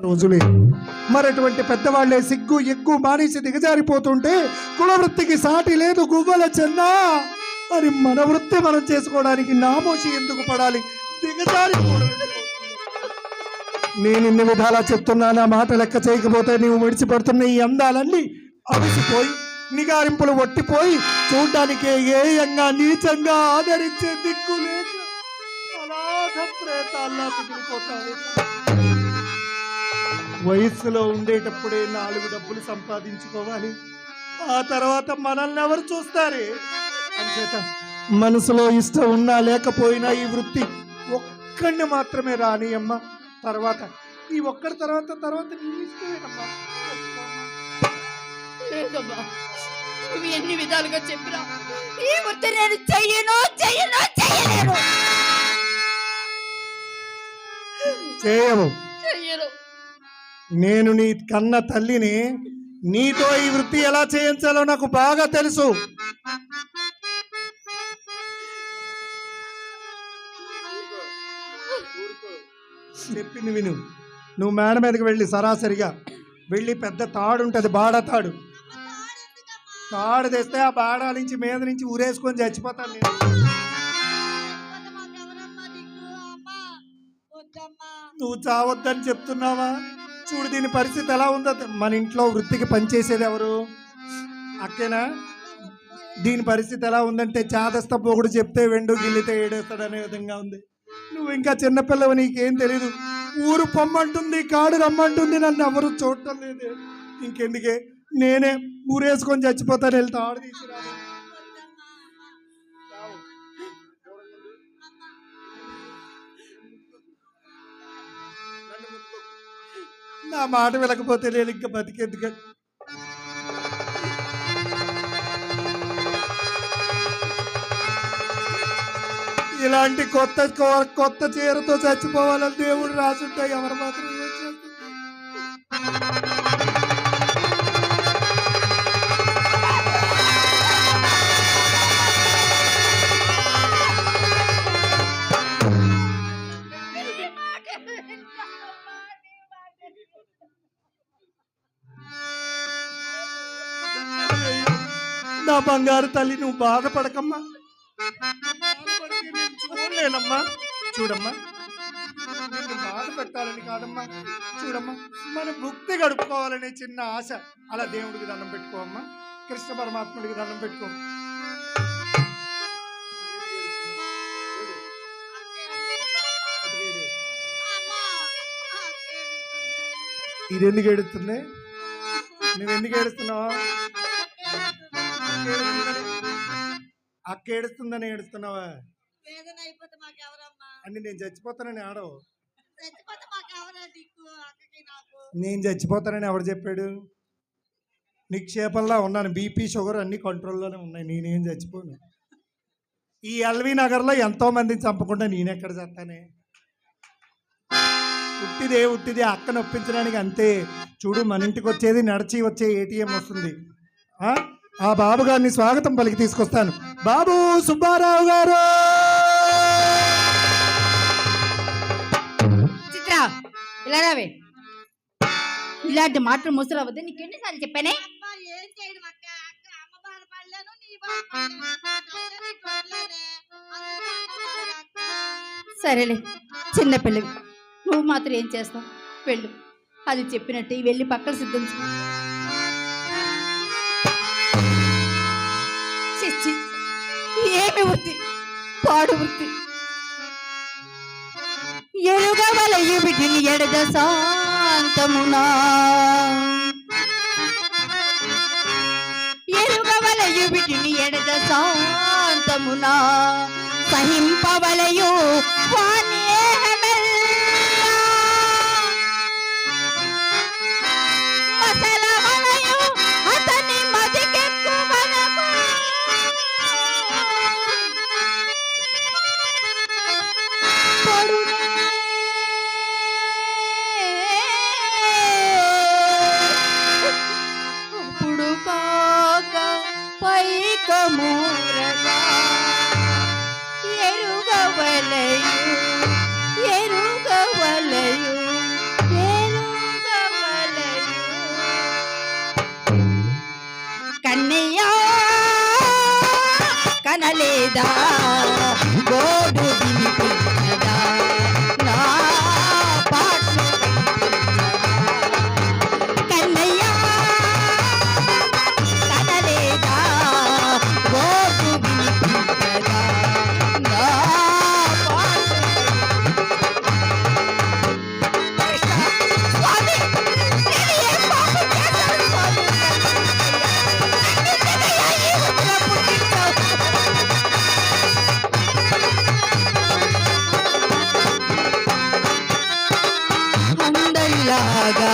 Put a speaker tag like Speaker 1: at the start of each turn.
Speaker 1: రోజులే మరటువంటి పెద్దవాళ్లే సిగ్గు ఎగ్గు మానేసి దిగజారిపోతుంటే కులవృత్తికి సాటి లేదు గువ్వల చెన్నా మరి మన వృత్తి మనం చేసుకోవడానికి నామోషి ఎందుకు పడాలి? దిగజారిపోవడం. నేను ఇన్ని విధాలా చెప్తున్నా, నా మాట లెక్క చేయకపోతే నీవు విడిచిపడుతున్న ఈ అందాలన్నీ అవిసిపోయి నిగారింపులు ఒట్టిపోయి చూడ్డానికే ఏయంగా నీచంగా ఆదరించే దిక్కు లేక అనాథ ప్రేతాల్లా తిరిగిపోతావు. వయస్సులో ఉండేటప్పుడే 4 డబ్బులు సంపాదించుకోవాలి, ఆ తర్వాత మనల్ని ఎవరు చూస్తారే? అంచేత మనసులో ఇష్టం ఉన్నా లేకపోయినా ఈ వృత్తి ఒక్కడిని మాత్రమే రాని అమ్మ. తర్వాత ఈ ఒక్కడి తర్వాత నీ ఇష్టమేనమ్మా.
Speaker 2: లేదమ్మా, నువ్వు ఎన్ని విధాలుగా చెప్పినా ఈ వృత్తి నేను చెయ్యను.
Speaker 1: చేయవు. నేను నీ కన్న తల్లిని, నీతో ఈ వృత్తి ఎలా చేయించాలో నాకు బాగా తెలుసు. చెప్పింది విను. నువ్వు మేడ మీదకి వెళ్ళి సరాసరిగా వెళ్ళి పెద్ద తాడు ఉంటుంది, బాడ తాడు తెస్తే ఆ బాడ నుంచి మీద నుంచి ఊరేసుకొని చచ్చిపోతాను నేను. నువ్వు చావద్దని చెప్తున్నావా? చూడు దీని పరిస్థితి ఎలా ఉందో. మన ఇంట్లో వృత్తికి పనిచేసేది ఎవరు? అక్కేనా? దీని పరిస్థితి ఎలా ఉందంటే చాదస్త పొగుడు చెప్తే వెండు గిల్లితే ఏడేస్తాడు అనే విధంగా ఉంది. నువ్వు ఇంకా చిన్నపిల్లవు, నీకేం తెలీదు. ఊరు పొమ్మంటుంది, కాడు రమ్మంటుంది, నన్ను ఎవరు చూడటం లేదు. ఇంకెందుకే, నేనే ఊరేసుకొని చచ్చిపోతాను. వెళ్తా ఆడు తీసుకురా. నా మాట వినకపోతే నేను ఇంకా బతికేందుకు? ఇలాంటి కొత్త చీరతో చచ్చిపోవాలని దేవుడు రాసుంటాయి. ఎవరు మాత్రం నా బంగారు తల్లి, నువ్వు బాధపడకమ్మా. చూడలేనమ్మా. చూడమ్మా, నిన్ను బాధ పెట్టాలని కాదమ్మా. చూడమ్మా, మనం భుక్తి గడుపుకోవాలనే చిన్న ఆశ. అలా దేవుడికి దండం పెట్టుకోమ్మా, కృష్ణ పరమాత్ముడికి దండం పెట్టుకో. ఇది ఎందుకు ఏడుస్తుంది? నువ్వెందుకు ఏడుస్తున్నావా? అక్క ఏడుస్తుందని ఏడుస్తున్నావా? అని నేను చచ్చిపోతానని ఆడవు. నేను చచ్చిపోతానని ఎవరు చెప్పాడు? నిక్షేపంలా ఉన్నాను, బీపీ షుగర్ అన్ని కంట్రోల్లోనే ఉన్నాయి. నేనేం చచ్చిపోను. ఈ ఎల్వి నగర్లో ఎంతో మందిని చంపకుండా నేనెక్కడ చేస్తానే? ఉట్టిదే అక్క నొప్పించడానికి అంతే. చూడు, మన ఇంటికి వచ్చేది నడిచి వచ్చే ఏటీఎం వస్తుంది. ఆ బాబు గారిని స్వాగతం పలికి తీసుకొస్తాను. బాబు సుబ్బారావు గారు.
Speaker 2: చిత్ర, ఇలా రావే. ఇలాంటి మాటలు ముసలవద్దు, నీకు ఎన్నిసార్లు చెప్పానే? సరేలే, చిన్నపిల్లవి, నువ్వు మాత్రం ఏం చేస్తావు? వెళ్ళు, అది చెప్పినట్టు వెళ్ళి పక్కన సిద్ధం. ఏమి వృత్తి, పాడు వృత్తి. ఎరుగవలయు బిడ్డిని ఎడద శాంతమునా, ఎరుగవలయు బిడ్డిని ఎడద శాంతమునా, సహింపవలయు ఎరుగవలయు
Speaker 3: కనలేదా గోడు వినిపించదా నా పాటలు కన్నయ్య కనలేదా గోడు వినిపించదా నా పాటలు స్వామి నేను ఏం పాపం చేశాను స్వామి ఎందుకయ్యా ఈ ఉత్తరం పుట్టించావు అందరిలాగా